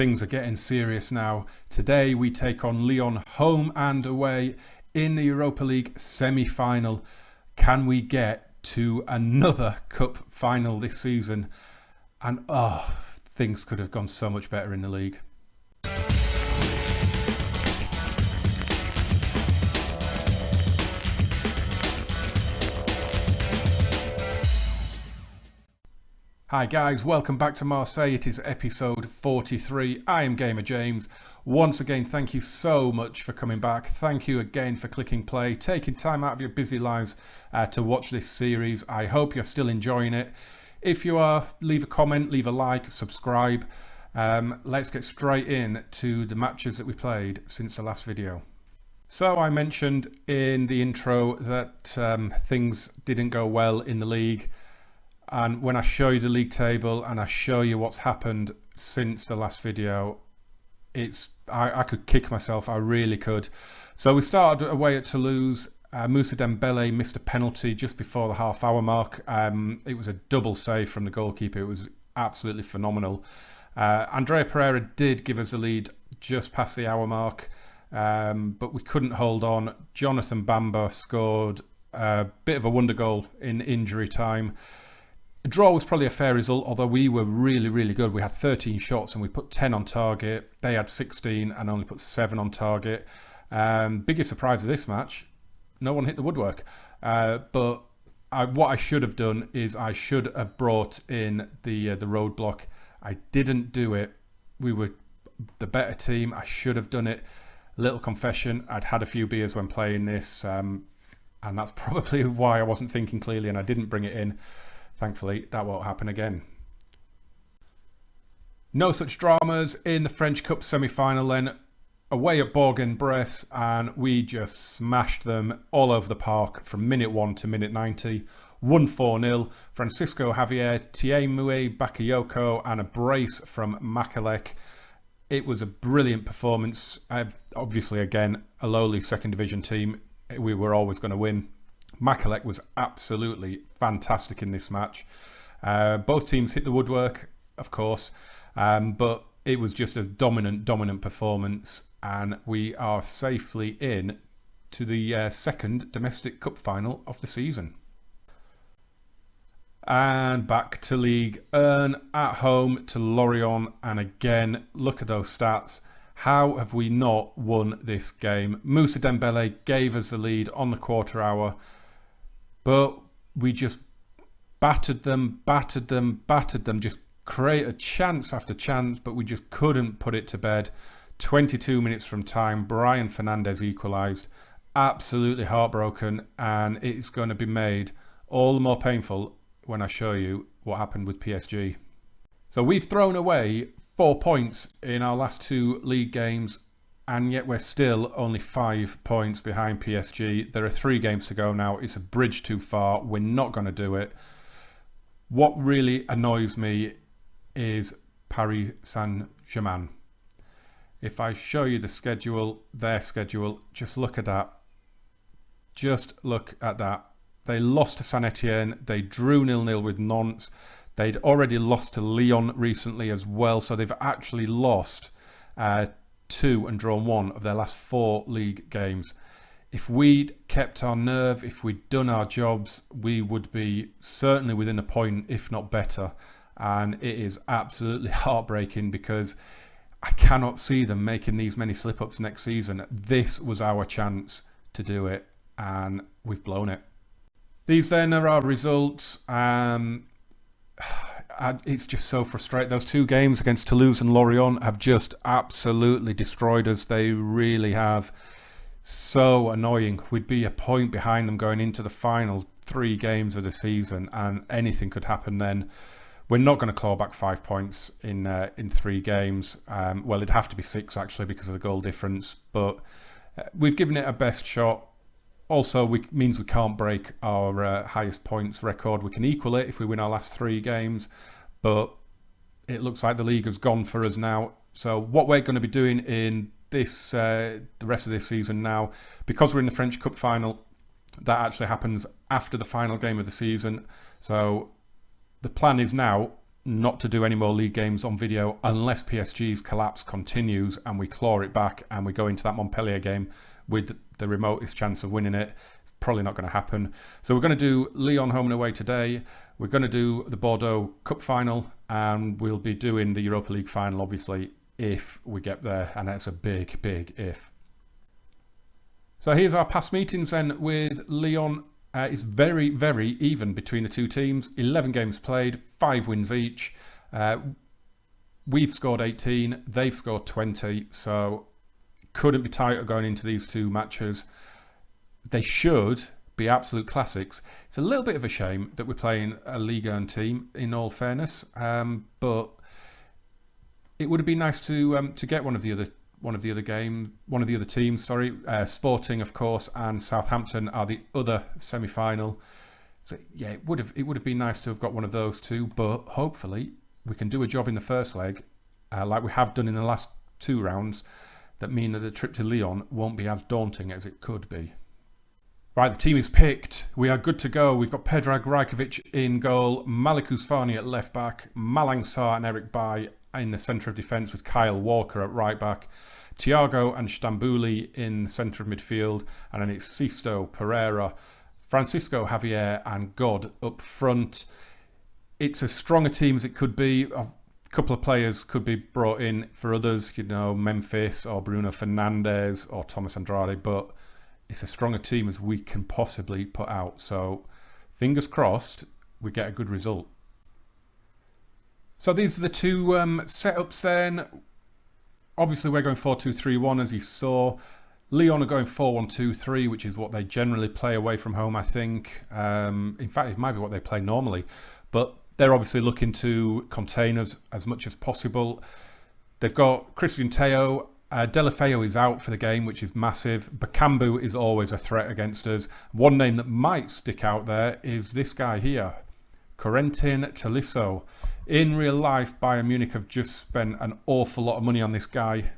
Things are getting serious now. Today we take on Lyon home and away in the Europa League semi-final. Can we get to another cup final this season? And things could have gone so much better in the league. Hi guys, welcome back to Marseille. It is episode 43. I am Gamer James. Once again, thank you so much for coming back. Thank you again for clicking play, taking time out of your busy lives to watch this series. I hope you're still enjoying it. If you are, leave a comment, leave a like, subscribe. Let's get straight in to the matches that we played since the last video. So I mentioned in the intro that things didn't go well in the league. And when I show you the league table and I show you what's happened since the last video, I could kick myself. I really could. So we started away at Toulouse. Moussa Dembele missed a penalty just before the half-hour mark. It was a double save from the goalkeeper. It was absolutely phenomenal. Andrea Pereira did give us the lead just past the hour mark, but we couldn't hold on. Jonathan Bamba scored a bit of a wonder goal in injury time. A draw was probably a fair result, although we were really good. We had 13 shots and we put 10 on target. They had 16 and only put 7 on target. Biggest surprise of this match, no one hit the woodwork. But what I should have done is I should have brought in the roadblock. I didn't do it. We were the better team. I should have done it. Little confession, I'd had a few beers when playing this, and that's probably why I wasn't thinking clearly and I didn't bring it in. Thankfully, that won't happen again. No such dramas in the French Cup semi-final then. Away at Bourg-en-Bresse, and we just smashed them all over the park from minute 1 to minute 90. Won 4-0. Francisco Javier, Tiemue Bakayoko, and a brace from Makalek. It was a brilliant performance. Obviously, again, a lowly second division team. We were always going to win. Makalek was absolutely fantastic in this match. Both teams hit the woodwork, of course, but it was just a dominant performance, and we are safely in to the second domestic cup final of the season. And back to League 1 at home to Lorient, and again, look at those stats. How have we not won this game? Moussa Dembele gave us the lead on the quarter hour, but we just battered them, just created chance after chance, but we just couldn't put it to bed. 22 minutes from time, Brian Fernandes equalised. Absolutely heartbroken, and it's going to be made all the more painful when I show you what happened with PSG. So we've thrown away 4 points in our last 2 league games, and yet we're still only 5 points behind PSG. There are 3 games to go now. It's a bridge too far. We're not going to do it. What really annoys me is Paris Saint-Germain. If I show you the schedule, their schedule, just look at that. Just look at that. They lost to Saint-Etienne. They drew 0-0 with Nantes. They'd already lost to Lyon recently as well, so they've actually lost 2 and drawn 1 of their last 4 league games. If we'd kept our nerve, if we'd done our jobs, we would be certainly within a point, if not better. And it is absolutely heartbreaking because I cannot see them making these many slip-ups next season. This was our chance to do it, and we've blown it. These then are our results. It's just so frustrating. Those 2 games against Toulouse and Lorient have just absolutely destroyed us. They really have. So annoying. We'd be a point behind them going into the final 3 games of the season, and anything could happen then. We're not going to claw back 5 points in 3 games. Well, it'd have to be 6 actually because of the goal difference. But we've given it our best shot. Also, means we can't break our highest points record. We can equal it if we win our last 3 games, but it looks like the league has gone for us now. So what we're going to be doing in this the rest of this season now, because we're in the French Cup final, that actually happens after the final game of the season. So the plan is now not to do any more league games on video unless PSG's collapse continues and we claw it back and we go into that Montpellier game with the remotest chance of winning it. It's probably not going to happen. So we're going to do Lyon home and away today. We're going to do the Bordeaux Cup final, and we'll be doing the Europa League final, obviously, if we get there, and that's a big, big if. So here's our past meetings then with Lyon. It's very, very even between the two teams. 11 games played, 5 wins each. We've scored 18, they've scored 20, so couldn't be tighter going into these two matches. They should be absolute classics. It's a little bit of a shame that we're playing a Ligue 1 team, in all fairness, but it would have been nice to get one of the other teams. Sporting, of course, and Southampton are the other semi-final. So yeah, it would have been nice to have got one of those two, but hopefully we can do a job in the first leg, like we have done in the last 2 rounds, that mean that the trip to Lyon won't be as daunting as it could be. Right, the team is picked. We are good to go. We've got Predrag Rajkovic in goal, Malik Ousfani at left back, Malang Sarr and Eric Bailly in the centre of defence with Kyle Walker at right back, Thiago and Stambouli in the centre of midfield, and then it's Sisto, Pereira, Francisco Javier and God up front. It's as strong a team as it could be. A couple of players could be brought in for others, Memphis or Bruno Fernandes or Thomas Andrade, but it's as strong a team as we can possibly put out. So fingers crossed we get a good result. So these are the two setups then. Obviously we're going 4-2-3-1 as you saw. Lyon are going 4-1-2-3, which is what they generally play away from home, I think. In fact, it might be what they play normally. But they're obviously looking to contain us as much as possible. They've got Christian Teo. Delafeu is out for the game, which is massive. Bakambu is always a threat against us. One name that might stick out there is this guy here, Corentin Tolisso. In real life, Bayern Munich have just spent an awful lot of money on this guy.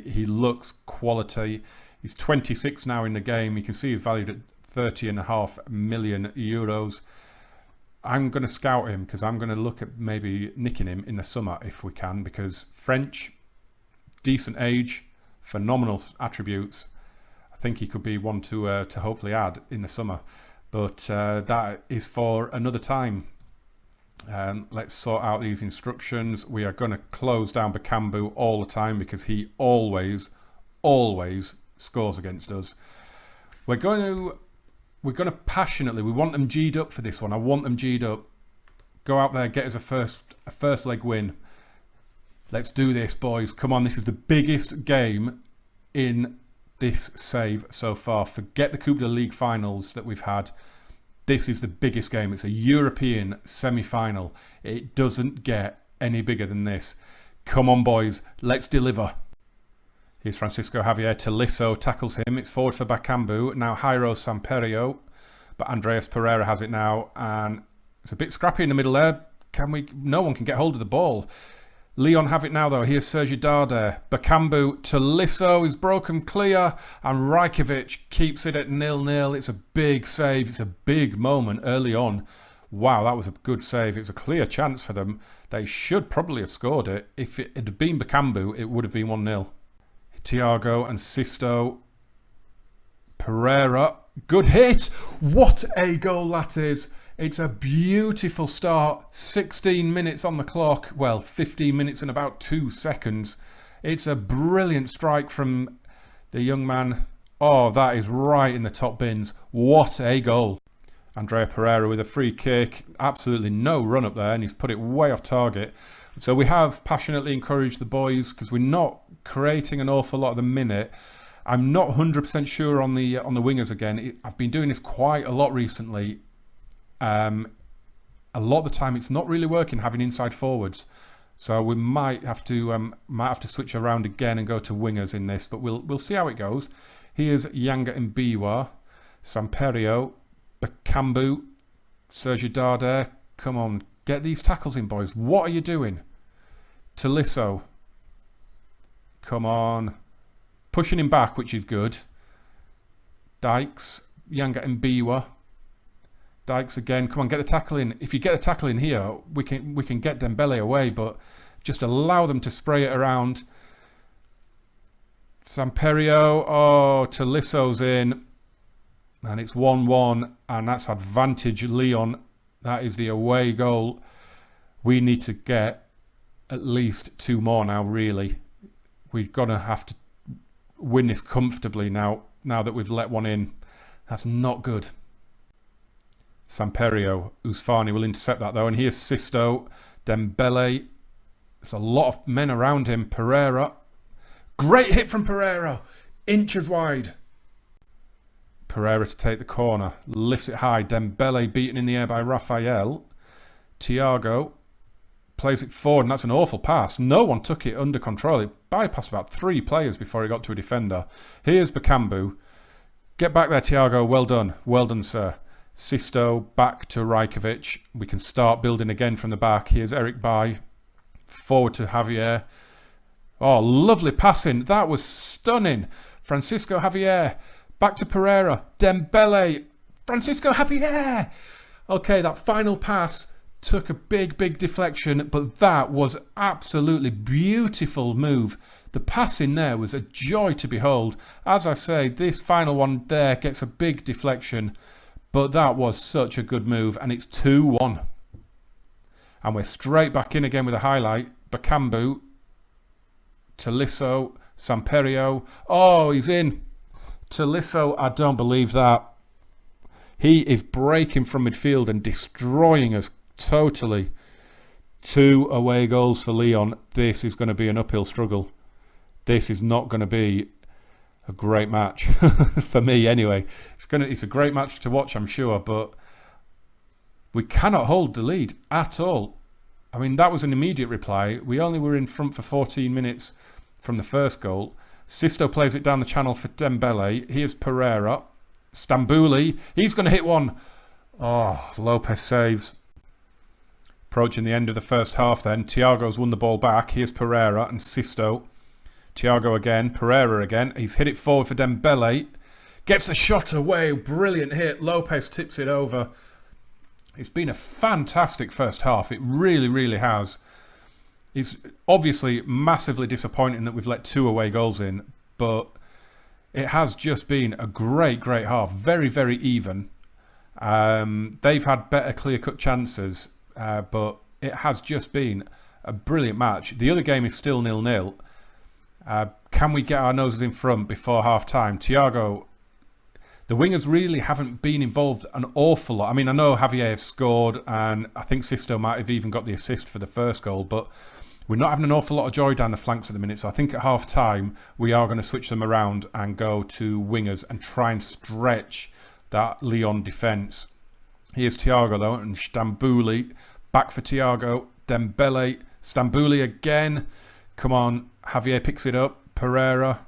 He looks quality. He's 26 now in the game. You can see he's valued at 30.5 million euros. I'm going to scout him because I'm going to look at maybe nicking him in the summer if we can, because French, decent age, phenomenal attributes. I think he could be one to hopefully add in the summer, but that is for another time. Let's sort out these instructions. We are going to close down Bakambu all the time because he always scores against us. We're going to passionately, we want them G'd up for this one. I want them G'd up. Go out there, get us a first leg win. Let's do this, boys. Come on, this is the biggest game in this save so far. Forget the Coupe de Ligue finals that we've had. This is the biggest game. It's a European semi-final. It doesn't get any bigger than this. Come on, boys. Let's deliver. Here's Francisco Javier. Tolisso tackles him. It's forward for Bakambu. Now Jairo Samperio. But Andreas Pereira has it now. And it's a bit scrappy in the middle there. No one can get hold of the ball. Lyon have it now though. Here's Sergi Darder. Bakambu, Tolisso is broken clear, and Rajkovic keeps it at 0-0. It's a big save. It's a big moment early on. Wow, that was a good save. It was a clear chance for them. They should probably have scored it. If it had been Bakambu, it would have been 1-0. Thiago and Sisto. Pereira. Good hit. What a goal that is. It's a beautiful start. 16 minutes on the clock. Well, 15 minutes and about 2 seconds. It's a brilliant strike from the young man. Oh, that is right in the top bins. What a goal. Andrea Pereira with a free kick. Absolutely no run up there, and he's put it way off target. So we have passionately encouraged the boys because we're not creating an awful lot at the minute. I'm not 100% sure on the wingers again. I've been doing this quite a lot recently. A lot of the time it's not really working having inside forwards, so we might have to switch around again and go to wingers in this, but we'll see how it goes. Here's Yanga Mbiwa, Samperio, Bakambu, Sergi Darder. Come on, get these tackles in, boys. What are you doing? Tolisso, come on, pushing him back, which is good. Dykes, Yanga Mbiwa. Dykes again. Come on, get the tackle in. If you get a tackle in here, we can get Dembele away, but just allow them to spray it around. Samperio. Oh, Talisso's in. And it's 1-1, and that's advantage Lyon. That is the away goal. We need to get at least 2 more now, really. We're going to have to win this comfortably now that we've let one in. That's not good. Samperio. Usfani will intercept that, though. And here's Sisto. Dembele. There's a lot of men around him. Pereira. Great hit from Pereira. Inches wide. Pereira to take the corner. Lifts it high. Dembele beaten in the air by Raphael. Thiago plays it forward, and that's an awful pass. No one took it under control. It bypassed about 3 players before he got to a defender. Here's Bakambu. Get back there, Thiago. Well done. Well done, sir. Sisto back to Rajkovic. We can start building again from the back. Here's Eric Bailly. Forward to Javier. Oh, lovely passing. That was stunning. Francisco Javier. Back to Pereira. Dembele. Francisco Javier. Okay, that final pass took a big deflection, but that was absolutely beautiful move. The passing there was a joy to behold. As I say, this final one there gets a big deflection, but that was such a good move, and it's 2-1. And we're straight back in again with a highlight. Bakambu. Tolisso. Samperio. Oh, he's in. Tolisso, I don't believe that. He is breaking from midfield and destroying us totally. 2 away goals for Lyon. This is going to be an uphill struggle. This is not going to be a great match for me anyway. It's a great match to watch, I'm sure, but we cannot hold the lead at all. I mean, that was an immediate reply. We only were in front for 14 minutes from the first goal. Sisto plays it down the channel for Dembele. Here's Pereira. Stambouli. He's going to hit one. Oh, Lopez saves. Approaching the end of the first half then. Thiago's won the ball back. Here's Pereira and Sisto. Thiago again. Pereira again. He's hit it forward for Dembele. Gets the shot away. Brilliant hit. Lopez tips it over. It's been a fantastic first half. It really has. It's obviously massively disappointing that we've let 2 away goals in, but it has just been a great half. Very even. They've had better clear-cut chances, but it has just been a brilliant match. The other game is still 0-0. Can we get our noses in front before half-time? Thiago, the wingers really haven't been involved an awful lot. I mean, I know Javier have scored, and I think Sisto might have even got the assist for the first goal, but we're not having an awful lot of joy down the flanks at the minute. So I think at half-time, we are going to switch them around and go to wingers and try and stretch that Lyon defence. Here's Thiago, though, and Stambouli. Back for Thiago. Dembele. Stambouli again. Come on. Javier picks it up. Pereira.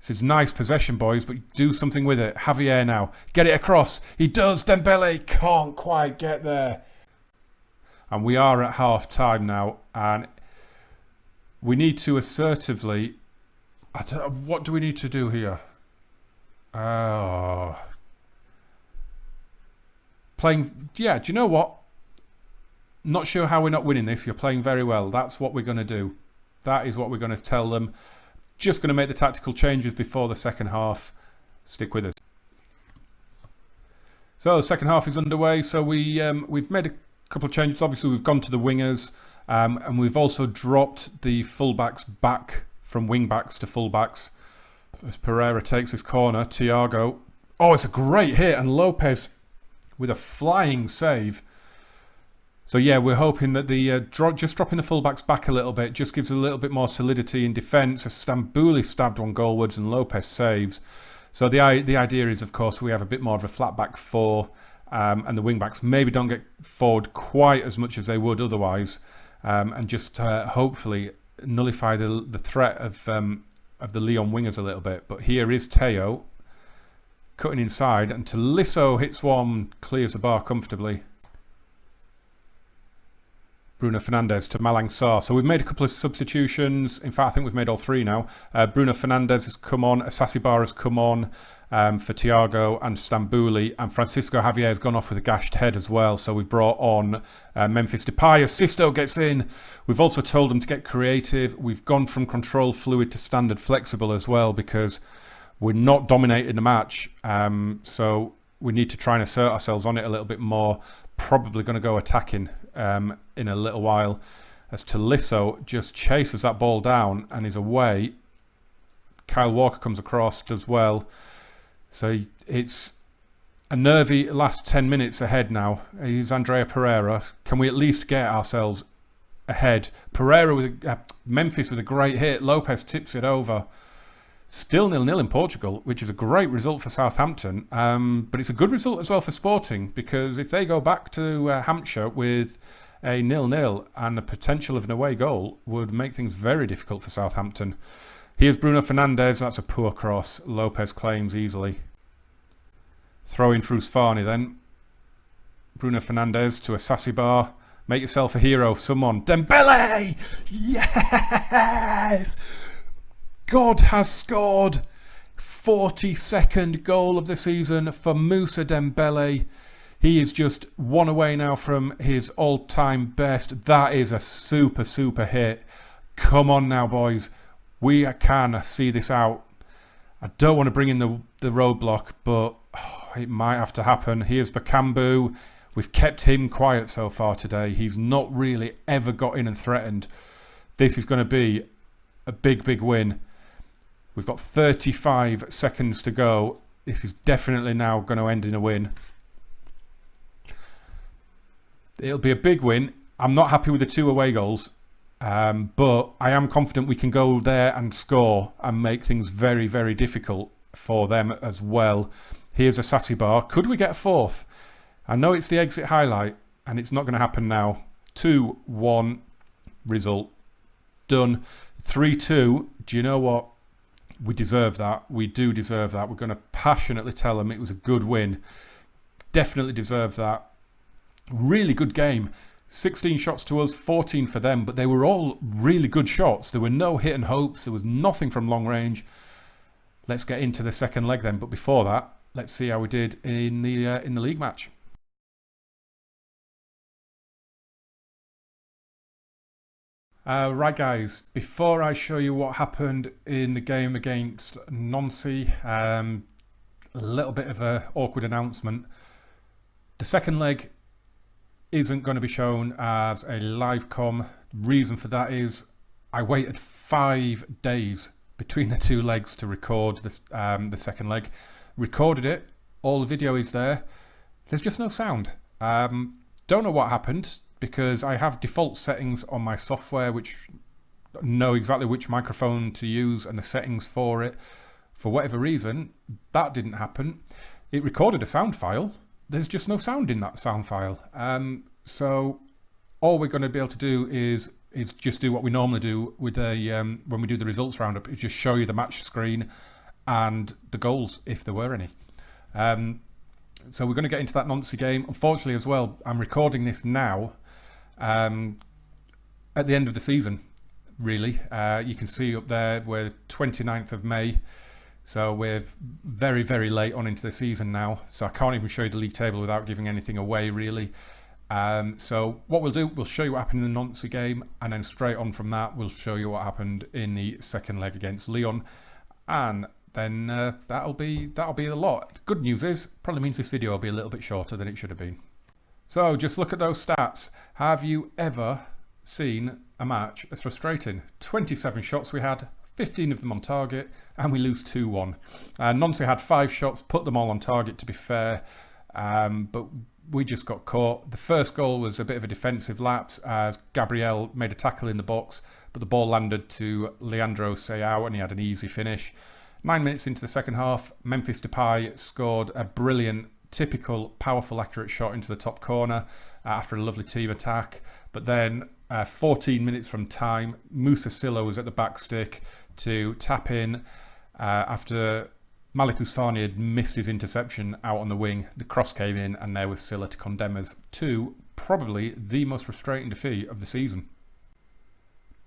This is nice possession, boys, but do something with it. Javier now. Get it across. He does. Dembele can't quite get there. And we are at half-time now, and we need to assertively... what do we need to do here? Playing... Yeah, do you know what? Not sure how we're not winning this. You're playing very well. That's what we're going to do. That is what we're going to tell them. Just going to make the tactical changes before the second half. Stick with us. So the second half is underway. So we've made a couple of changes. Obviously, we've gone to the wingers. And we've also dropped the fullbacks back from wing-backs to fullbacks. As Pereira takes his corner, Thiago. Oh, it's a great hit, and Lopez with a flying save. So yeah, we're hoping that the just dropping the fullbacks back a little bit just gives a little bit more solidity in defence. As Stambouli stabbed one goalwards and Lopez saves. So the idea is, of course, we have a bit more of a flat back 4, and the wing-backs maybe don't get forward quite as much as they would otherwise. And just hopefully nullify the threat of the Lyon wingers a little bit. But here is Teo cutting inside, and Tolisso hits one, clears the bar comfortably. Bruno Fernandes to Malang Sarr. So we've made a couple of substitutions. In fact, I think we've made all three now. Bruno Fernandes has come on. Asasibar has come on for Thiago and Stambouli. And Francisco Javier has gone off with a gashed head as well. So we've brought on Memphis Depay as Sisto gets in. We've also told them to get creative. We've gone from control fluid to standard flexible as well because we're not dominating the match. So we need to try and assert ourselves on it a little bit more. Probably going to go attacking in a little while as Tolisso just chases that ball down and is away. Kyle Walker comes across, does well. So it's a nervy last 10 minutes ahead now. He's Andrea Pereira. Can we at least get ourselves ahead? Pereira with Memphis with a great hit. Lopez tips it over. Still 0-0 in Portugal, which is a great result for Southampton, but it's a good result as well for Sporting, because if they go back to Hampshire with a 0-0 and the potential of an away goal would make things very difficult for Southampton. Here's Bruno Fernandes, that's a poor cross. Lopez claims easily. Throwing through Sfani then. Bruno Fernandes to Asasibar. Make yourself a hero, someone. Dembele! Yes! God has scored. 42nd goal of the season for Moussa Dembele. He is just one away now from his all-time best. That is a super, super hit. Come on now, boys. We can see this out. I don't want to bring in the roadblock, but it might have to happen. Here's Bakambu. We've kept him quiet so far today. He's not really ever got in and threatened. This is going to be a big, big win. We've got 35 seconds to go. This is definitely now going to end in a win. It'll be a big win. I'm not happy with the 2 away goals, but I am confident we can go there and score and make things very, very difficult for them as well. Here's a Asasibar. Could we get a 4th? I know it's the exit highlight, and it's not going to happen now. 2-1 result. Done. 3-2. Do you know what? We deserve that. We do deserve that. We're going to passionately tell them it was a good win. Definitely deserve that. Really good game. 16 shots to us, 14 for them, but they were all really good shots. There were no hit and hopes. There was nothing from long range. Let's get into the second leg then. But before that, let's see how we did in the league match. Right guys, before I show you what happened in the game against Nancy, a little bit of an awkward announcement. The second leg isn't going to be shown as a live com. Reason for that is I waited 5 days between the 2 legs to record the second leg. Recorded it, all the video is there. There's just no sound. Don't know what happened, because I have default settings on my software which know exactly which microphone to use and the settings for it. For whatever reason, that didn't happen. It recorded a sound file. There's just no sound in that sound file. So all we're going to be able to do is just do what we normally do with when we do the results roundup, is just show you the match screen and the goals if there were any. So we're going to get into that Nancy game. Unfortunately as well, I'm recording this now at the end of the season, really. You can see up there we're 29th of May, so we're very, very late on into the season now, so I can't even show you the league table without giving anything away, really. So what we'll do, we'll show you what happened in the Nancy game, and then straight on from that we'll show you what happened in the second leg against Lyon, and then that'll be a lot. Good news is, probably means this video will be a little bit shorter than it should have been. So just look at those stats. Have you ever seen a match as frustrating? 27 shots we had, 15 of them on target, and we lose 2-1. Nancy had 5 shots, put them all on target to be fair, but we just got caught. The first goal was a bit of a defensive lapse as Gabriel made a tackle in the box, but the ball landed to Leandro Seao and he had an easy finish. 9 minutes into the second half, Memphis Depay scored a brilliant, typical, powerful, accurate shot into the top corner after a lovely team attack. But then 14 minutes from time, Moussa Silla was at the back stick to tap in after Malik Ousfani had missed his interception out on the wing. The cross came in and there was Silla to condemn us. 2 probably the most frustrating defeat of the season.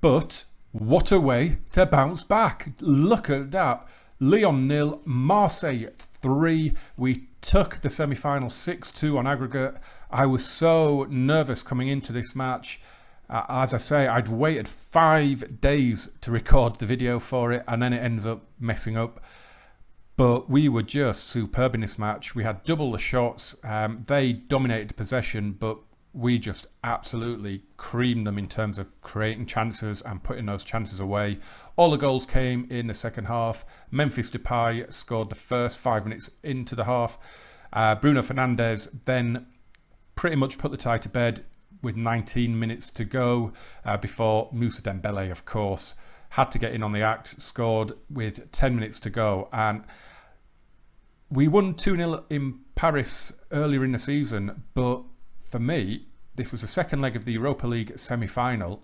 But what a way to bounce back. Look at that. Lyon 0, Marseille 3. We took the semi-final 6-2 on aggregate. I was so nervous coming into this match. As I say, I'd waited 5 days to record the video for it, and then it ends up messing up. But we were just superb in this match. We had double the shots. They dominated the possession, but we just absolutely creamed them in terms of creating chances and putting those chances away. All the goals came in the second half. Memphis Depay scored the first 5 minutes into the half. Bruno Fernandes then pretty much put the tie to bed with 19 minutes to go before Moussa Dembele, of course, had to get in on the act, scored with 10 minutes to go. And we won 2-0 in Paris earlier in the season, but for me, this was the second leg of the Europa League semi-final.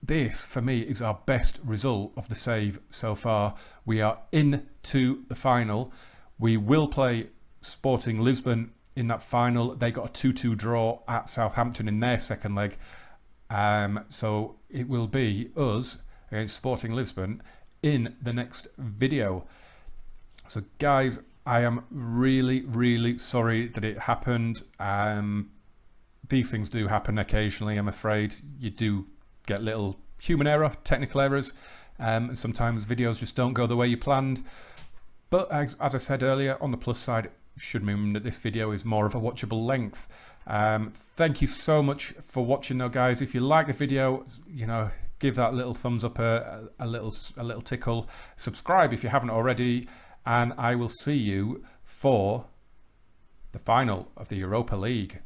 This, for me, is our best result of the save so far. We are into the final. We will play Sporting Lisbon in that final. They got a 2-2 draw at Southampton in their second leg. So it will be us against Sporting Lisbon in the next video. So guys, I am really, really sorry that it happened. These things do happen occasionally, I'm afraid. You do get little human error, technical errors, and sometimes videos just don't go the way you planned. But as I said earlier, on the plus side, it should mean that this video is more of a watchable length. Thank you so much for watching though, guys. If you like the video, give that little thumbs up, a little tickle. Subscribe if you haven't already, and I will see you for the final of the Europa League.